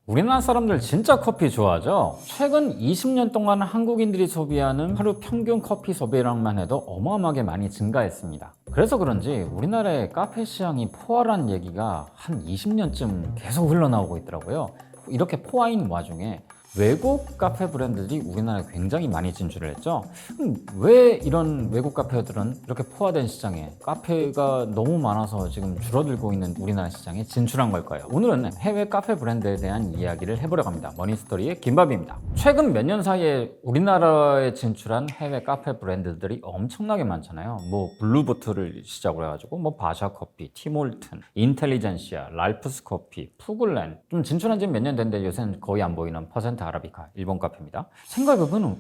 우리나라 사람들 진짜 커피 좋아하죠? 최근 20년 동안 한국인들이 소비하는 하루 평균 커피 소비량만 해도 어마어마하게 많이 증가했습니다. 그래서 그런지 우리나라의 카페 시장이 포화란 얘기가 한 20년쯤 계속 흘러나오고 있더라고요. 이렇게 포화인 와중에 외국 카페 브랜드들이 우리나라에 굉장히 많이 진출을 했죠. 왜 이런 외국 카페들은 이렇게 포화된 시장에 카페가 너무 많아서 지금 줄어들고 있는 우리나라 시장에 진출한 걸까요? 오늘은 해외 카페 브랜드에 대한 이야기를 해보려고 합니다. 머니스토리의 김밥입니다. 최근 몇 년 사이에 우리나라에 진출한 해외 카페 브랜드들이 엄청나게 많잖아요. 뭐 블루보틀을 시작으로 해가지고 뭐 바샤커피, 티몰튼, 인텔리전시아, 랄프스 커피, 푸글랜 좀 진출한 지 몇 년 됐는데 요새는 거의 안 보이는 퍼센트 아라비카 일본 카페입니다. 생각해보면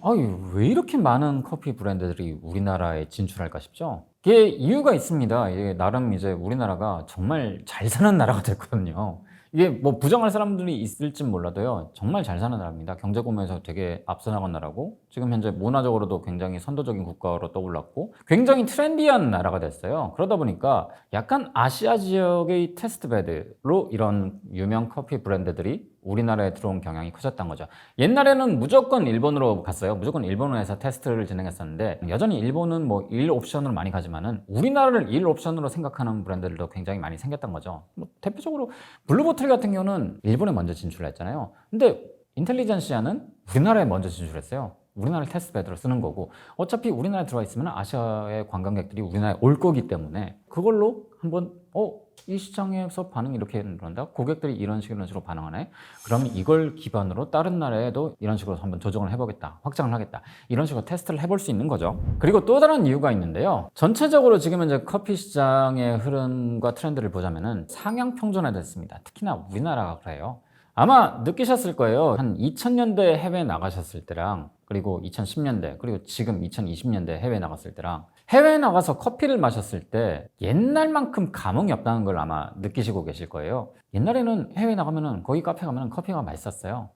왜 이렇게 많은 커피 브랜드들이 우리나라에 진출할까 싶죠? 이게 이유가 있습니다. 이게 나름 이제 우리나라가 정말 잘 사는 나라가 됐거든요. 이게 뭐 부정할 사람들이 있을진 몰라도요, 정말 잘 사는 나라입니다. 경제 구매에서 되게 앞서 나간 나라고, 지금 현재 문화적으로도 굉장히 선도적인 국가로 떠올랐고, 굉장히 트렌디한 나라가 됐어요. 그러다 보니까 약간 아시아 지역의 테스트베드로 이런 유명 커피 브랜드들이 우리나라에 들어온 경향이 커졌던 거죠. 옛날에는 무조건 일본으로 갔어요. 무조건 일본에서 테스트를 진행했었는데, 여전히 일본은 뭐 일 옵션으로 많이 가지만은 우리나라를 일 옵션으로 생각하는 브랜드들도 굉장히 많이 생겼던 거죠. 뭐 대표적으로 블루보틀 같은 경우는 일본에 먼저 진출했잖아요. 근데 인텔리전시아는 우리나라에 먼저 진출했어요. 우리나라를 테스트베드로 쓰는 거고, 어차피 우리나라에 들어와 있으면 아시아의 관광객들이 우리나라에 올 거기 때문에 그걸로 한번 이 시장에서 반응이 이렇게 그런다? 고객들이 이런 식으로 반응하네? 그러면 이걸 기반으로 다른 나라에도 이런 식으로 한번 조정을 해보겠다, 확장을 하겠다, 이런 식으로 테스트를 해볼 수 있는 거죠. 그리고 또 다른 이유가 있는데요, 전체적으로 지금 이제 커피 시장의 흐름과 트렌드를 보자면은 상향 평준화됐습니다. 특히나 우리나라가 그래요. 아마 느끼셨을 거예요. 한 2000년대 해외 나가셨을 때랑, 그리고 2010년대, 그리고 지금 2020년대 해외 나갔을 때랑, 해외에 나가서 커피를 마셨을 때 옛날만큼 감흥이 없다는 걸 아마 느끼시고 계실 거예요. 옛날에는 해외에 나가면은 거기 카페 가면은 커피가 맛있었어요.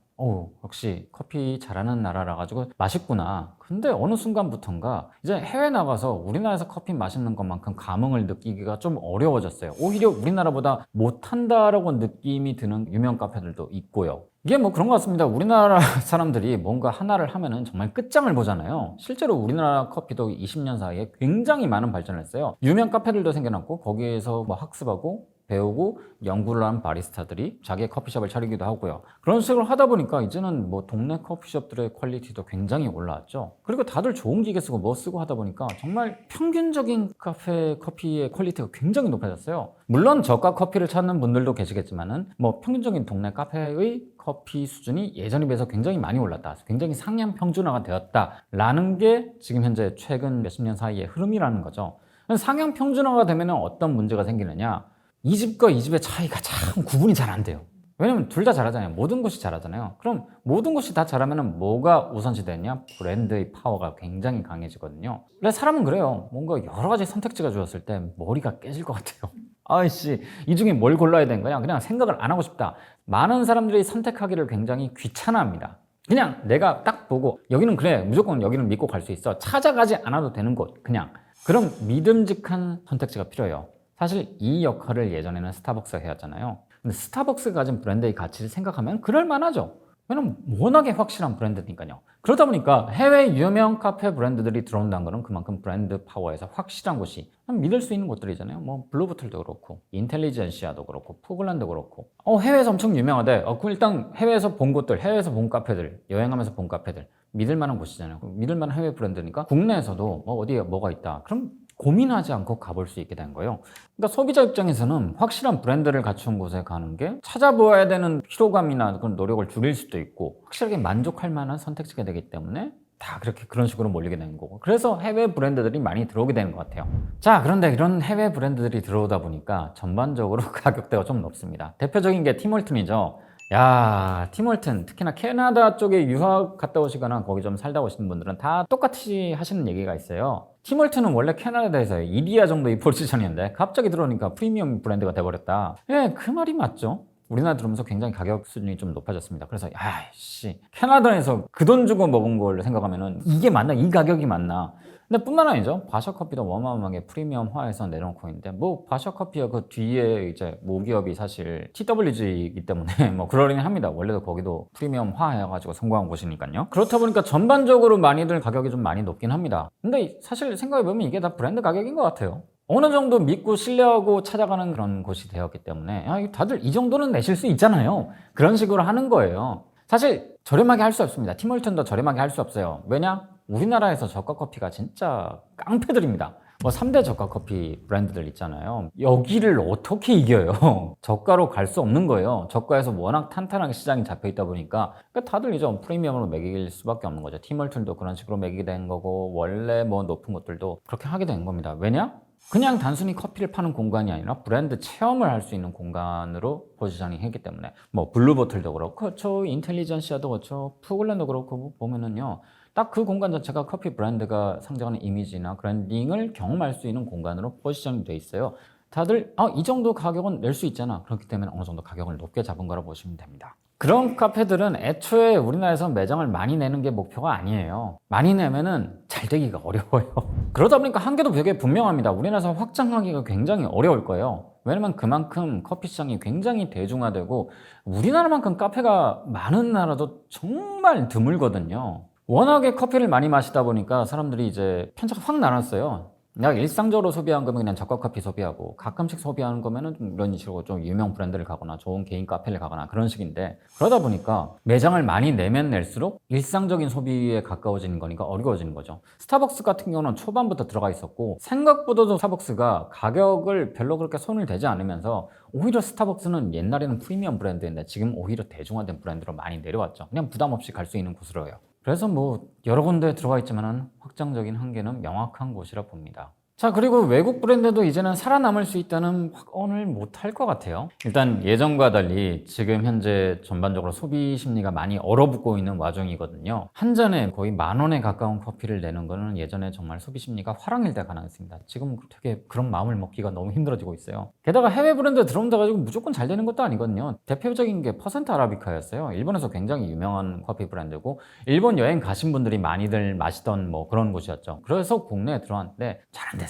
역시 커피 잘하는 나라라 가지고 맛있구나. 근데 어느 순간부턴가 이제 해외 나가서 우리나라에서 커피 마시는 것만큼 감흥을 느끼기가 좀 어려워졌어요. 오히려 우리나라보다 못한다라고 느낌이 드는 유명 카페들도 있고요. 이게 뭐 그런 것 같습니다. 우리나라 사람들이 뭔가 하나를 하면은 정말 끝장을 보잖아요. 실제로 우리나라 커피도 20년 사이에 굉장히 많은 발전을 했어요. 유명 카페들도 생겨났고, 거기에서 뭐 학습하고 배우고 연구를 한 바리스타들이 자기의 커피숍을 차리기도 하고요. 그런 식으로 하다 보니까 이제는 뭐 동네 커피숍들의 퀄리티도 굉장히 올라왔죠. 그리고 다들 좋은 기계 쓰고 뭐 쓰고 하다 보니까 정말 평균적인 커피의 퀄리티가 굉장히 높아졌어요. 물론 저가 커피를 찾는 분들도 계시겠지만은 뭐 평균적인 동네 카페의 커피 수준이 예전에 비해서 굉장히 많이 올랐다, 굉장히 상향 평준화가 되었다라는 게 지금 현재 최근 몇십 년 사이의 흐름이라는 거죠. 상향 평준화가 되면 어떤 문제가 생기느냐, 이 집과 이 집의 차이가 참 구분이 잘 안 돼요. 왜냐면 둘 다 잘하잖아요. 모든 곳이 잘하잖아요. 그럼 모든 곳이 다 잘하면 뭐가 우선시 되냐? 브랜드의 파워가 굉장히 강해지거든요. 원래 사람은 그래요. 뭔가 여러 가지 선택지가 주었을 때 머리가 깨질 것 같아요. 아이씨, 이 중에 뭘 골라야 되는 거냐? 그냥 생각을 안 하고 싶다. 많은 사람들이 선택하기를 굉장히 귀찮아합니다. 그냥 내가 딱 보고 여기는 그래, 무조건 여기는 믿고 갈 수 있어, 찾아가지 않아도 되는 곳, 그냥 그런 믿음직한 선택지가 필요해요. 사실 이 역할을 예전에는 스타벅스가 해왔잖아요. 근데 스타벅스가 가진 브랜드의 가치를 생각하면 그럴 만하죠. 왜냐면 워낙에 확실한 브랜드니까요. 그러다 보니까 해외 유명 카페 브랜드들이 들어온다는 거는 그만큼 브랜드 파워에서 확실한 곳이 믿을 수 있는 곳들이잖아요. 뭐 블루보틀도 그렇고 인텔리전시아도 그렇고 푸글랜도 그렇고 해외에서 엄청 유명하대. 그럼 일단 해외에서 본 곳들, 해외에서 본 카페들, 여행하면서 본 카페들, 믿을 만한 곳이잖아요. 믿을 만한 해외 브랜드니까 국내에서도 어디에 뭐가 있다, 그럼 고민하지 않고 가볼 수 있게 된 거예요. 그러니까 소비자 입장에서는 확실한 브랜드를 갖춘 곳에 가는 게 찾아보아야 되는 피로감이나 그런 노력을 줄일 수도 있고, 확실하게 만족할 만한 선택지가 되기 때문에 다 그런 식으로 몰리게 되는 거고, 그래서 해외 브랜드들이 많이 들어오게 되는 것 같아요. 자, 그런데 이런 해외 브랜드들이 들어오다 보니까 전반적으로 가격대가 좀 높습니다. 대표적인 게 티몰튼이죠. 야, 티몰튼, 특히나 캐나다 쪽에 유학 갔다 오시거나 거기 좀 살다 오시는 분들은 다 똑같이 하시는 얘기가 있어요. 티몰튼은 원래 캐나다에서 이디야 정도의 포지션이었는데 갑자기 들어오니까 프리미엄 브랜드가 돼버렸다. 예, 그 말이 맞죠. 우리나라 들어오면서 굉장히 가격 수준이 좀 높아졌습니다. 그래서 아이씨, 캐나다에서 그 돈 주고 먹은 걸 생각하면은 이게 맞나? 이 가격이 맞나? 근데 뿐만 아니죠. 바샤 커피도 어마어마하게 프리미엄화해서 내놓고 있는데, 뭐 바샤 커피가 그 뒤에 이제 모기업이 사실 TWG이기 때문에 뭐 그러긴 합니다. 원래도 거기도 프리미엄화 해가지고 성공한 곳이니까요. 그렇다 보니까 전반적으로 많이들 가격이 좀 많이 높긴 합니다. 근데 사실 생각해보면 이게 다 브랜드 가격인 것 같아요. 어느 정도 믿고 신뢰하고 찾아가는 그런 곳이 되었기 때문에 다들 이 정도는 내실 수 있잖아요. 그런 식으로 하는 거예요. 사실 저렴하게 할 수 없습니다. 티몰튼도 저렴하게 할 수 없어요. 왜냐? 우리나라에서 저가 커피가 진짜 깡패들입니다. 뭐 3대 저가 커피 브랜드들 있잖아요. 여기를 어떻게 이겨요? 저가로 갈 수 없는 거예요. 저가에서 워낙 탄탄하게 시장이 잡혀 있다 보니까 다들 이제 프리미엄으로 매길 수밖에 없는 거죠. 티몰튼도 그런 식으로 매기게 된 거고, 원래 뭐 높은 것들도 그렇게 하게 된 겁니다. 왜냐? 그냥 단순히 커피를 파는 공간이 아니라 브랜드 체험을 할 수 있는 공간으로 포지셔닝 했기 때문에, 뭐 블루보틀도 그렇고 인텔리전시아도 그렇죠, 푸글랜도 그렇고 보면은요, 딱 그 공간 자체가 커피 브랜드가 상징하는 이미지나 브랜딩을 경험할 수 있는 공간으로 포지셔닝 돼 있어요. 다들 이 정도 가격은 낼 수 있잖아. 그렇기 때문에 어느 정도 가격을 높게 잡은 거라 보시면 됩니다. 그런 카페들은 애초에 우리나라에서 매장을 많이 내는 게 목표가 아니에요. 많이 내면은 잘 되기가 어려워요. 그러다 보니까 한계도 되게 분명합니다. 우리나라에서 확장하기가 굉장히 어려울 거예요. 왜냐면 그만큼 커피 시장이 굉장히 대중화되고, 우리나라만큼 카페가 많은 나라도 정말 드물거든요. 워낙에 커피를 많이 마시다 보니까 사람들이 이제 편차가 확 나눴어요. 내가 일상적으로 소비한 거면 그냥 저가 커피 소비하고, 가끔씩 소비하는 거면은 좀 이런 식으로 좀 유명 브랜드를 가거나 좋은 개인 카페를 가거나 그런 식인데, 그러다 보니까 매장을 많이 내면 낼수록 일상적인 소비에 가까워지는 거니까 어려워지는 거죠. 스타벅스 같은 경우는 초반부터 들어가 있었고, 생각보다도 스타벅스가 가격을 별로 그렇게 손을 대지 않으면서, 오히려 스타벅스는 옛날에는 프리미엄 브랜드인데 지금 오히려 대중화된 브랜드로 많이 내려왔죠. 그냥 부담 없이 갈 수 있는 곳으로요. 그래서 뭐 여러 군데 들어가 있지만 확장적인 한계는 명확한 곳이라 봅니다. 자, 그리고 외국 브랜드도 이제는 살아남을 수 있다는 확언을 못 할 것 같아요. 일단 예전과 달리 지금 현재 전반적으로 소비 심리가 많이 얼어붙고 있는 와중이거든요. 한 잔에 거의 10,000원에 가까운 커피를 내는 거는 예전에 정말 소비 심리가 화랑일 때 가능했습니다. 지금 되게 그런 마음을 먹기가 너무 힘들어지고 있어요. 게다가 해외 브랜드 들어온다 가지고 무조건 잘 되는 것도 아니거든요. 대표적인 게 퍼센트 아라비카였어요. 일본에서 굉장히 유명한 커피 브랜드고, 일본 여행 가신 분들이 많이들 마시던 뭐 그런 곳이었죠. 그래서 국내에 들어왔는데 잘 안 됐습니다.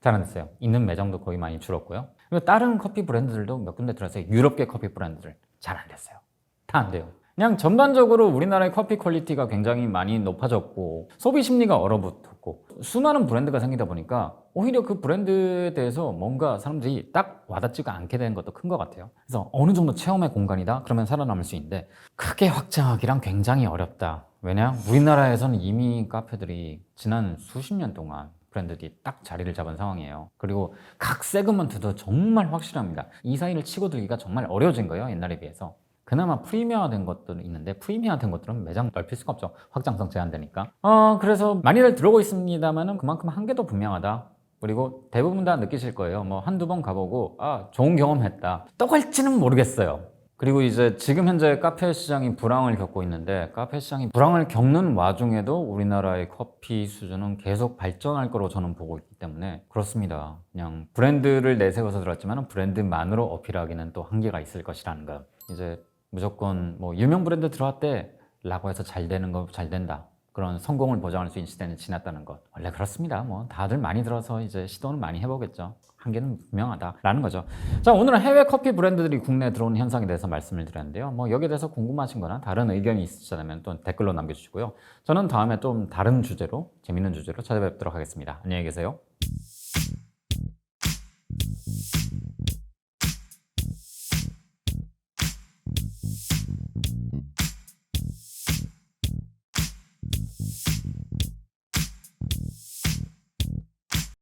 잘 안 됐어요. 있는 매장도 거의 많이 줄었고요. 그리고 다른 커피 브랜드들도 몇 군데 들어왔어요. 유럽계 커피 브랜드들 잘 안 됐어요. 다 안 돼요. 그냥 전반적으로 우리나라의 커피 퀄리티가 굉장히 많이 높아졌고, 소비 심리가 얼어붙었고, 수많은 브랜드가 생기다 보니까 오히려 그 브랜드에 대해서 뭔가 사람들이 딱 와닿지가 않게 된 것도 큰 것 같아요. 그래서 어느 정도 체험의 공간이다 그러면 살아남을 수 있는데, 크게 확장하기란 굉장히 어렵다. 왜냐? 우리나라에서는 이미 카페들이 지난 수십 년 동안 브랜드들이 딱 자리를 잡은 상황이에요. 그리고 각 세그먼트도 정말 확실합니다. 이 사이를 치고 들기가 정말 어려워진 거예요, 옛날에 비해서. 그나마 프리미어화된 것들은 있는데, 프리미어화된 것들은 매장 넓힐 수가 없죠. 확장성 제한되니까. 그래서 많이들 들어오고 있습니다만은 그만큼 한계도 분명하다. 그리고 대부분 다 느끼실 거예요. 뭐 한두 번 가보고 좋은 경험했다. 또 갈지는 모르겠어요. 그리고 이제 지금 현재 카페 시장이 불황을 겪고 있는데, 카페 시장이 불황을 겪는 와중에도 우리나라의 커피 수준은 계속 발전할 거로 저는 보고 있기 때문에 그렇습니다. 그냥 브랜드를 내세워서 들어왔지만 브랜드만으로 어필하기는 또 한계가 있을 것이라는 거. 이제 무조건 뭐 유명 브랜드 들어왔대 라고 해서 잘 되는 거 잘 된다, 그런 성공을 보장할 수 있는 시대는 지났다는 것. 원래 그렇습니다. 뭐 다들 많이 들어서 이제 시도는 많이 해보겠죠. 한계는 분명하다라는 거죠. 자, 오늘은 해외 커피 브랜드들이 국내에 들어오는 현상에 대해서 말씀을 드렸는데요. 뭐 여기에 대해서 궁금하신 거나 다른 의견이 있으시다면 또 댓글로 남겨주시고요. 저는 다음에 좀 다른 주제로, 재밌는 주제로 찾아뵙도록 하겠습니다. 안녕히 계세요.